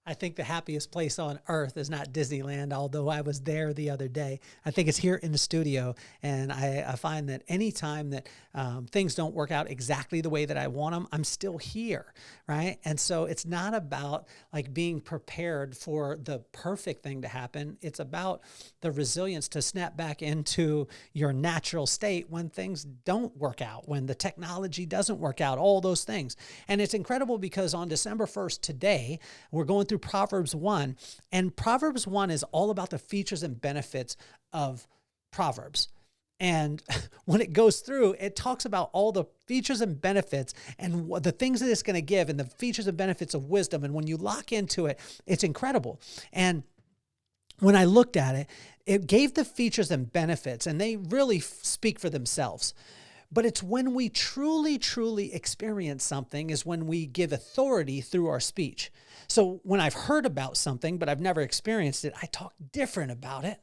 I think the happiest place on earth is not Disneyland, although I was there the other day. I think it's here in the studio. And I find that anytime that things don't work out exactly the way that I want them, I'm still here, right? And so it's not about like being prepared for the perfect thing to happen. It's about the resilience to snap back into your natural state when things don't work out, when the technology doesn't work out, all those things. And it's incredible because on December 1st today, we're going through Proverbs 1, and Proverbs 1 is all about the features and benefits of Proverbs. And when it goes through, it talks about all the features and benefits and the things that it's going to give and the features and benefits of wisdom. And when you lock into it, it's incredible. And when I looked at it, it gave the features and benefits, and they really speak for themselves. But it's when we truly, truly experience something is when we give authority through our speech. So when I've heard about something, but I've never experienced it, I talk different about it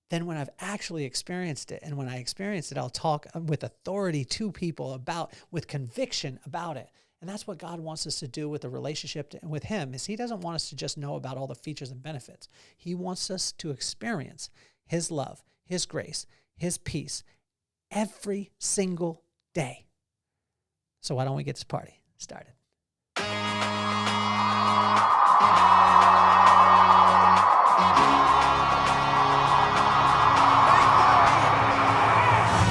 than when I've actually experienced it. And when I experience it, I'll talk with authority to people with conviction about it. And that's what God wants us to do with the relationship with him, is he doesn't want us to just know about all the features and benefits. He wants us to experience his love, his grace, his peace, every single day. So why don't we get this party started?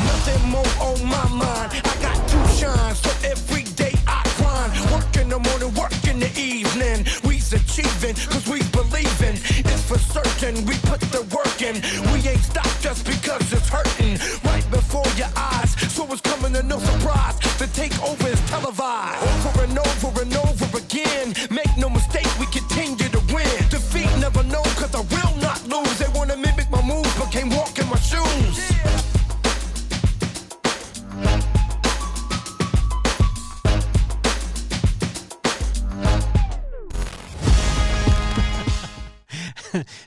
Nothing more on my mind. I got to shine, so every day I grind. Work in the morning, work in the evening. We's achieving, cause we believing. It's for certain, we put the work in. We ain't stopped just because it's hurting. Right before your eyes, so it's coming to no surprise. The takeover is televised. Over and over and over again. Make no mistake, we continue to win. Defeat never know, cause I will not lose. They wanna mimic my moves, but can't walk in my shoes.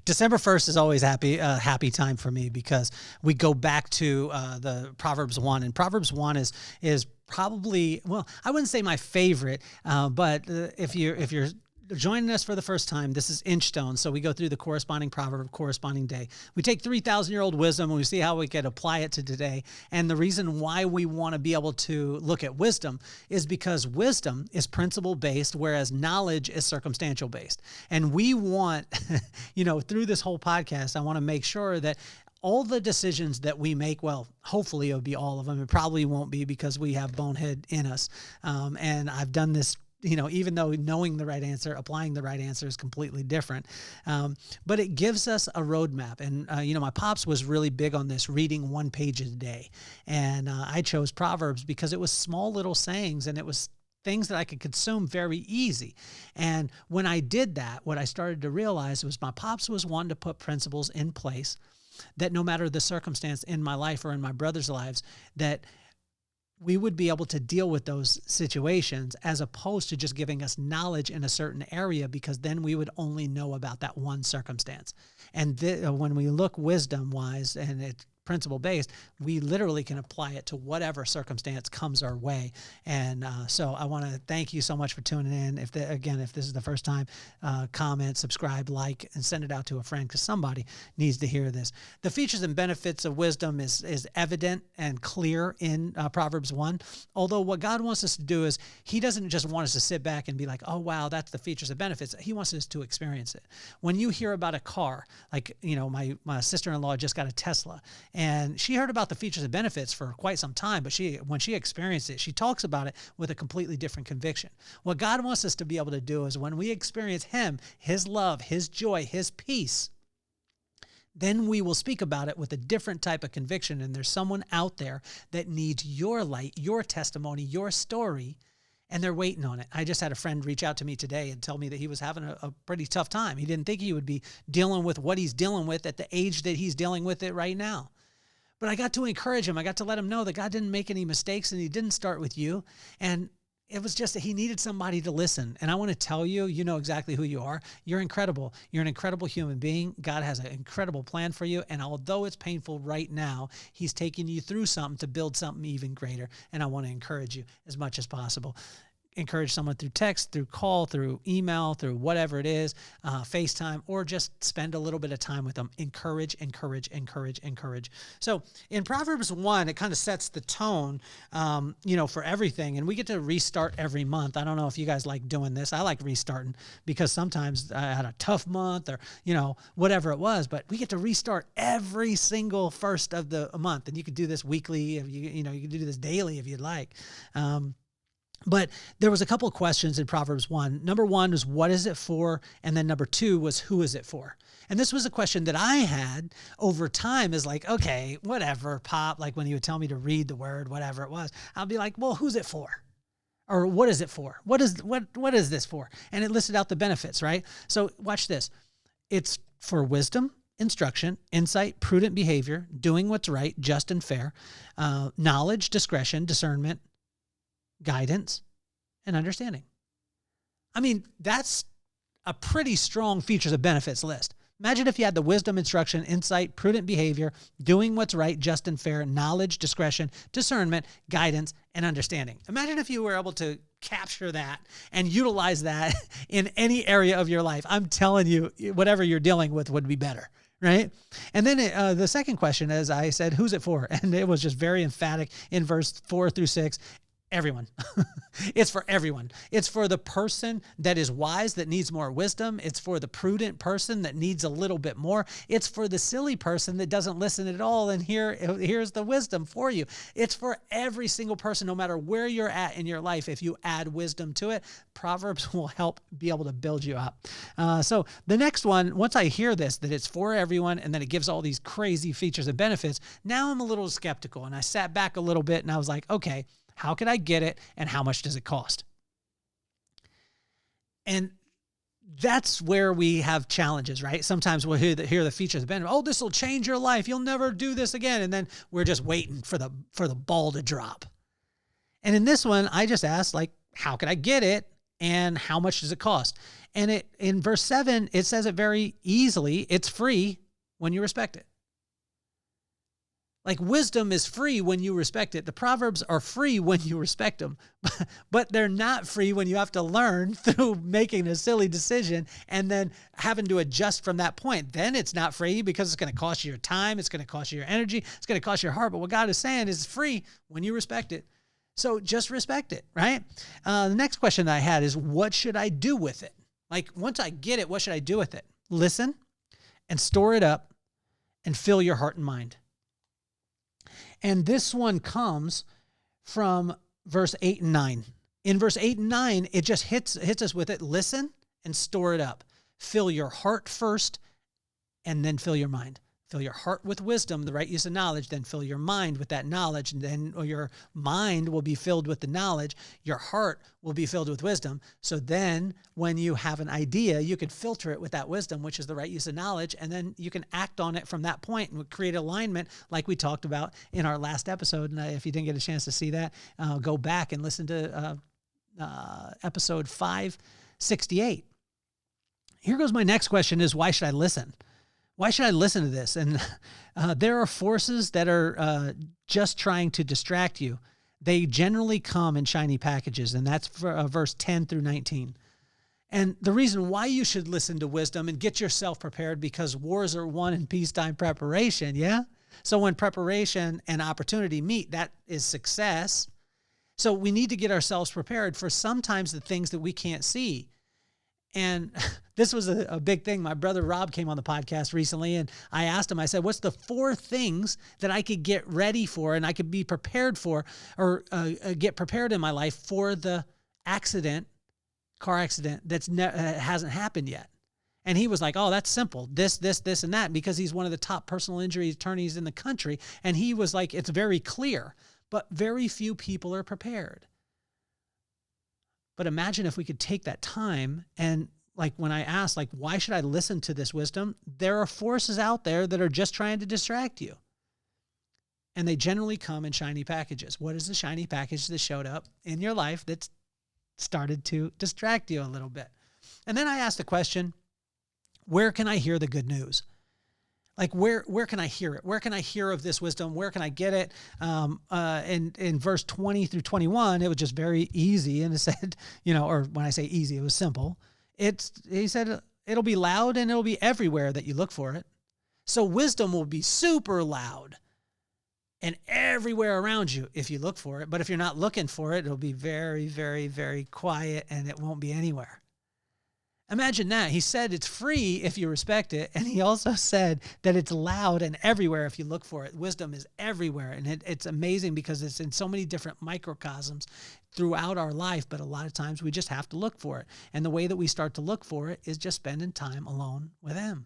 December 1st is always a happy time for me because we go back to the Proverbs 1, and Proverbs 1 is probably, well, I wouldn't say my favorite, but if you're joining us for the first time, this is Inchstones. So we go through the corresponding proverb, corresponding day. We take 3,000-year-old wisdom and we see how we can apply it to today. And the reason why we want to be able to look at wisdom is because wisdom is principle-based, whereas knowledge is circumstantial-based. And we want, through this whole podcast, I want to make sure that all the decisions that we make, well, hopefully it'll be all of them. It probably won't be because we have bonehead in us. And I've done this, even though knowing the right answer, applying the right answer is completely different. But it gives us a roadmap. And, my pops was really big on this, reading one page a day. And I chose Proverbs because it was small little sayings and it was things that I could consume very easy. And when I did that, what I started to realize was my pops was one to put principles in place that no matter the circumstance in my life or in my brother's lives, that we would be able to deal with those situations as opposed to just giving us knowledge in a certain area, because then we would only know about that one circumstance. And when we look wisdom-wise and it's principle-based, we literally can apply it to whatever circumstance comes our way. And so I want to thank you so much for tuning in. If this is the first time, comment, subscribe, like, and send it out to a friend because somebody needs to hear this. The features and benefits of wisdom is evident and clear in Proverbs 1. Although what God wants us to do is he doesn't just want us to sit back and be like, oh, wow, that's the features and benefits. He wants us to experience it. When you hear about a car, like, my sister-in-law just got a Tesla, and she heard about the features and benefits for quite some time, but when she experienced it, she talks about it with a completely different conviction. What God wants us to be able to do is when we experience him, his love, his joy, his peace, then we will speak about it with a different type of conviction. And there's someone out there that needs your light, your testimony, your story, and they're waiting on it. I just had a friend reach out to me today and tell me that he was having a pretty tough time. He didn't think he would be dealing with what he's dealing with at the age that he's dealing with it right now. But I got to encourage him. I got to let him know that God didn't make any mistakes and he didn't start with you. And it was just that he needed somebody to listen. And I want to tell you, you know exactly who you are. You're incredible. You're an incredible human being. God has an incredible plan for you. And although it's painful right now, he's taking you through something to build something even greater. And I want to encourage you as much as possible. encourage someone through text, through call, through email, through whatever it is, FaceTime, or just spend a little bit of time with them. Encourage, encourage, encourage, encourage. So in Proverbs 1, it kind of sets the tone, for everything. And we get to restart every month. I don't know if you guys like doing this. I like restarting because sometimes I had a tough month or, whatever it was, but we get to restart every single first of the month. And you could do this weekly. If you can do this daily if you'd like. But there was a couple of questions in Proverbs 1. Number 1 was, what is it for? And then number 2 was, who is it for? And this was a question that I had over time, is like, okay, whatever, Pop, like when he would tell me to read the word, whatever it was, I'll be like, well, who's it for? Or what is it for? What is this for? And it listed out the benefits, right? So watch this. It's for wisdom, instruction, insight, prudent behavior, doing what's right, just and fair, knowledge, discretion, discernment, guidance, and understanding. I mean, that's a pretty strong features and benefits list. Imagine if you had the wisdom, instruction, insight, prudent behavior, doing what's right, just and fair, knowledge, discretion, discernment, guidance, and understanding. Imagine if you were able to capture that and utilize that in any area of your life. I'm telling you, whatever you're dealing with would be better. Right? And then the second question, as I said, who's it for? And it was just very emphatic in verse 4 through 6. Everyone. It's for everyone. It's for the person that is wise, that needs more wisdom. It's for the prudent person that needs a little bit more. It's for the silly person that doesn't listen at all. And here's the wisdom for you. It's for every single person, no matter where you're at in your life. If you add wisdom to it, Proverbs will help be able to build you up. So the next one, once I hear this, that it's for everyone, and then it gives all these crazy features and benefits, now I'm a little skeptical. And I sat back a little bit and I was like, okay, how can I get it, and how much does it cost? And that's where we have challenges, right? Sometimes we'll hear the features of benefit. Oh, this will change your life. You'll never do this again. And then we're just waiting for the ball to drop. And in this one, I just asked, like, how can I get it, and how much does it cost? And in verse 7, it says it very easily. It's free when you respect it. Like, wisdom is free when you respect it. The Proverbs are free when you respect them, but they're not free when you have to learn through making a silly decision and then having to adjust from that point. Then it's not free because it's going to cost you your time. It's going to cost you your energy. It's going to cost you your heart. But what God is saying is free when you respect it. So just respect it, right? The next question I had is, what should I do with it? Like, once I get it, what should I do with it? Listen and store it up and fill your heart and mind. And this one comes from verse 8 and 9. In verse 8 and 9, it just hits us with it. Listen and store it up. Fill your heart first, and then fill your mind. Fill your heart with wisdom, the right use of knowledge, then fill your mind with that knowledge, and then your mind will be filled with the knowledge. Your heart will be filled with wisdom. So then when you have an idea, you can filter it with that wisdom, which is the right use of knowledge, and then you can act on it from that point and create alignment like we talked about in our last episode. And if you didn't get a chance to see that, go back and listen to episode 568. Here goes my next question is, why should I listen? Why should I listen to this? And there are forces that are just trying to distract you. They generally come in shiny packages, and that's for, verse 10 through 19. And the reason why you should listen to wisdom and get yourself prepared, because wars are won in peacetime preparation, yeah? So when preparation and opportunity meet, that is success. So we need to get ourselves prepared for sometimes the things that we can't see. And this was a big thing. My brother Rob came on the podcast recently, and I asked him, I said, what's the 4 things that I could get ready for and I could be prepared for, or get prepared in my life for the car accident that hasn't happened yet? And he was like, oh, that's simple. This, and that, because he's one of the top personal injury attorneys in the country. And he was like, it's very clear, but very few people are prepared. But imagine if we could take that time and, like, when I asked, like, why should I listen to this wisdom? There are forces out there that are just trying to distract you. And they generally come in shiny packages. What is the shiny package that showed up in your life that's started to distract you a little bit? And then I asked the question, where can I hear the good news? Like where can I hear it? Where can I hear of this wisdom? Where can I get it? In verse 20 through 21, it was just very easy. And it said, or when I say easy, it was simple. He said, it'll be loud and it'll be everywhere that you look for it. So wisdom will be super loud and everywhere around you if you look for it. But if you're not looking for it, it'll be very, very, very quiet and it won't be anywhere. Imagine that. He said it's free if you respect it. And he also said that it's loud and everywhere if you look for it. Wisdom is everywhere. And it's amazing because it's in so many different microcosms throughout our life. But a lot of times we just have to look for it. And the way that we start to look for it is just spending time alone with him.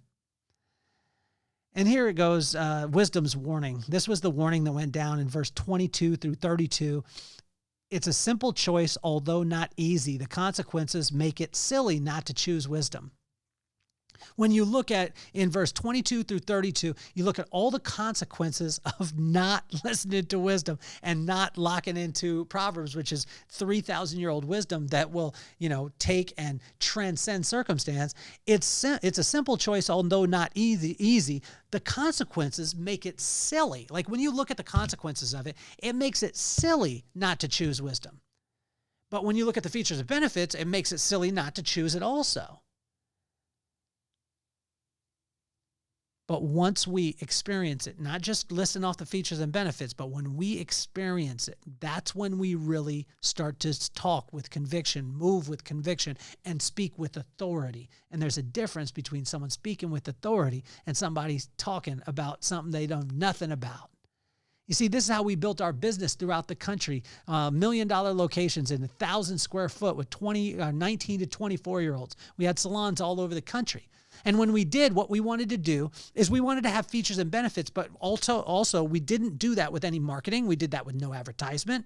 And here it goes, wisdom's warning. This was the warning that went down in verse 22 through 32. It's a simple choice, although not easy. The consequences make it silly not to choose wisdom. When you look at in verse 22 through 32, you look at all the consequences of not listening to wisdom and not locking into Proverbs, which is 3,000-year-old wisdom that will, take and transcend circumstance. It's a simple choice, although not easy. The consequences make it silly. Like when you look at the consequences of it, it makes it silly not to choose wisdom. But when you look at the features and benefits, it makes it silly not to choose it also. But once we experience it, not just listen off the features and benefits, but when we experience it, that's when we really start to talk with conviction, move with conviction, and speak with authority. And there's a difference between someone speaking with authority and somebody talking about something they know nothing about. You see, this is how we built our business throughout the country. $1 million locations in 1,000 square foot with 19 to 24-year-olds. We had salons all over the country. And when we did, what we wanted to do is we wanted to have features and benefits, but also we didn't do that with any marketing. We did that with no advertisement.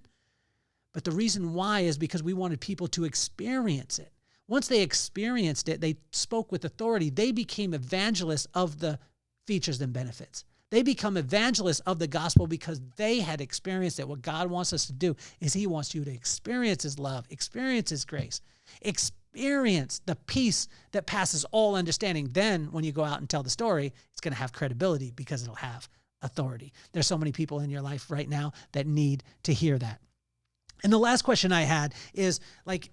But the reason why is because we wanted people to experience it. Once they experienced it, they spoke with authority. They became evangelists of the features and benefits. They become evangelists of the gospel because they had experienced it. What God wants us to do is he wants you to experience his love, experience his grace, experience the peace that passes all understanding. Then when you go out and tell the story, it's going to have credibility because it'll have authority. There's so many people in your life right now that need to hear that. And the last question I had is like,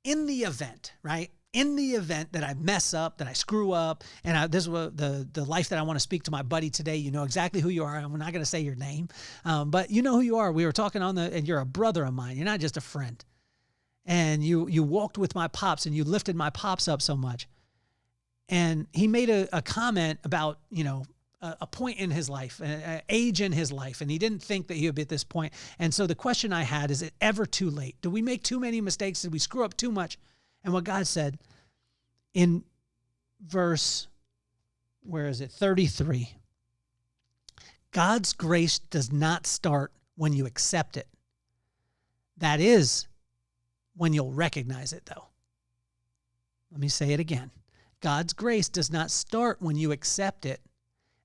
in the event, right? In the event that I mess up, that I screw up, and this is the life that I want to speak to my buddy today. You know exactly who you are. I'm not going to say your name, but you know who you are. We were talking and you're a brother of mine. You're not just a friend. And you walked with my pops and you lifted my pops up so much. And he made a comment about, a point in his life, an age in his life. And he didn't think that he would be at this point. And so the question I had, is it ever too late? Do we make too many mistakes? Did we screw up too much? And what God said in verse, 33, God's grace does not start when you accept it. That is when you'll recognize it, though. Let me say it again. God's grace does not start when you accept it.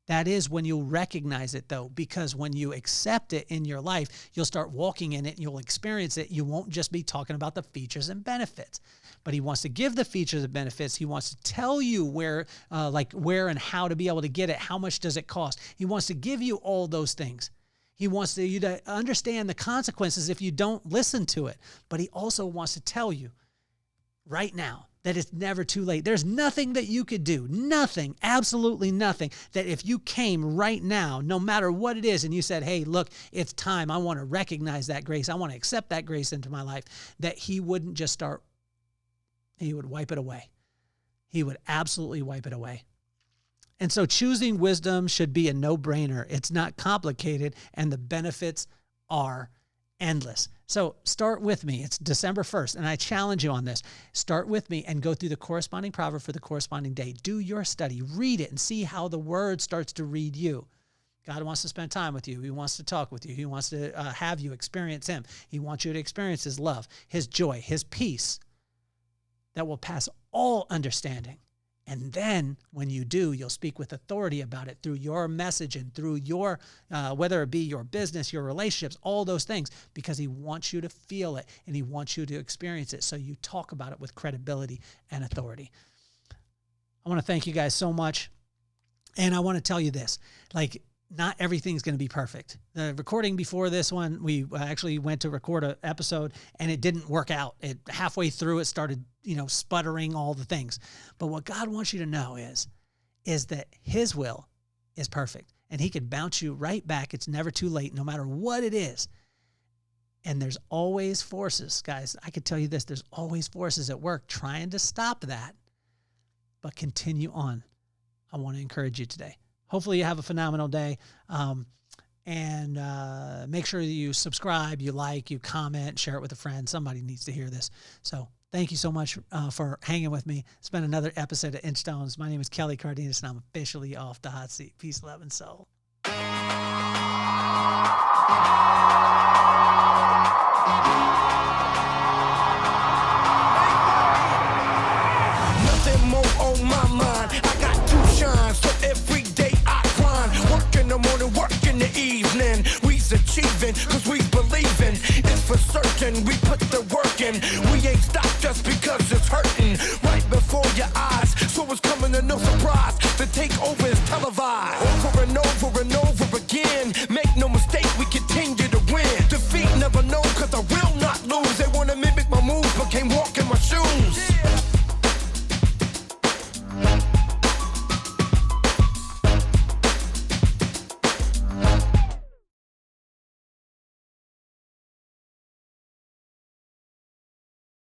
That is when you'll recognize it, though, because when you accept it in your life, you'll start walking in it, and you'll experience it. You won't just be talking about the features and benefits, but he wants to give the features and benefits. He wants to tell you where and how to be able to get it. How much does it cost? He wants to give you all those things. He wants you to understand the consequences if you don't listen to it, but he also wants to tell you right now that it's never too late. There's nothing that you could do, nothing, absolutely nothing, that if you came right now, no matter what it is, and you said, hey, look, it's time. I want to recognize that grace. I want to accept that grace into my life, that he wouldn't just start, he would wipe it away. He would absolutely wipe it away. And so choosing wisdom should be a no-brainer. It's not complicated, and the benefits are endless. So start with me. It's December 1st, and I challenge you on this. Start with me and go through the corresponding proverb for the corresponding day. Do your study. Read it and see how the word starts to read you. God wants to spend time with you. He wants to talk with you. He wants to have you experience him. He wants you to experience his love, his joy, his peace that will pass all understanding. And then when you do, you'll speak with authority about it through your message and through your, whether it be your business, your relationships, all those things, because he wants you to feel it and he wants you to experience it. So you talk about it with credibility and authority. I want to thank you guys so much And I want to tell you this, like, not everything's going to be perfect. The recording before this one, we actually went to record an episode and it didn't work out. It halfway through, it started, sputtering all the things. But what God wants you to know is that his will is perfect and he can bounce you right back. It's never too late, no matter what it is. And there's always forces, guys. I could tell you this, there's always forces at work trying to stop that, but continue on. I want to encourage you today. Hopefully you have a phenomenal day. And make sure that you subscribe, you like, you comment, share it with a friend. Somebody needs to hear this. So thank you so much for hanging with me. It's been another episode of Inchstones. My name is Kelly Cardenas, and I'm officially off the hot seat. Peace, love, and soul. Nothing more on my mind. I got to shine, so every day I grind. Work in the morning, work in the evening. We's achieving, cause we believing. It's for certain, we put the work in. We ain't stopped just because it's hurting. Right before your eyes, so it's coming to no surprise. The takeover is televised. Over and over and over again. Make no mistake,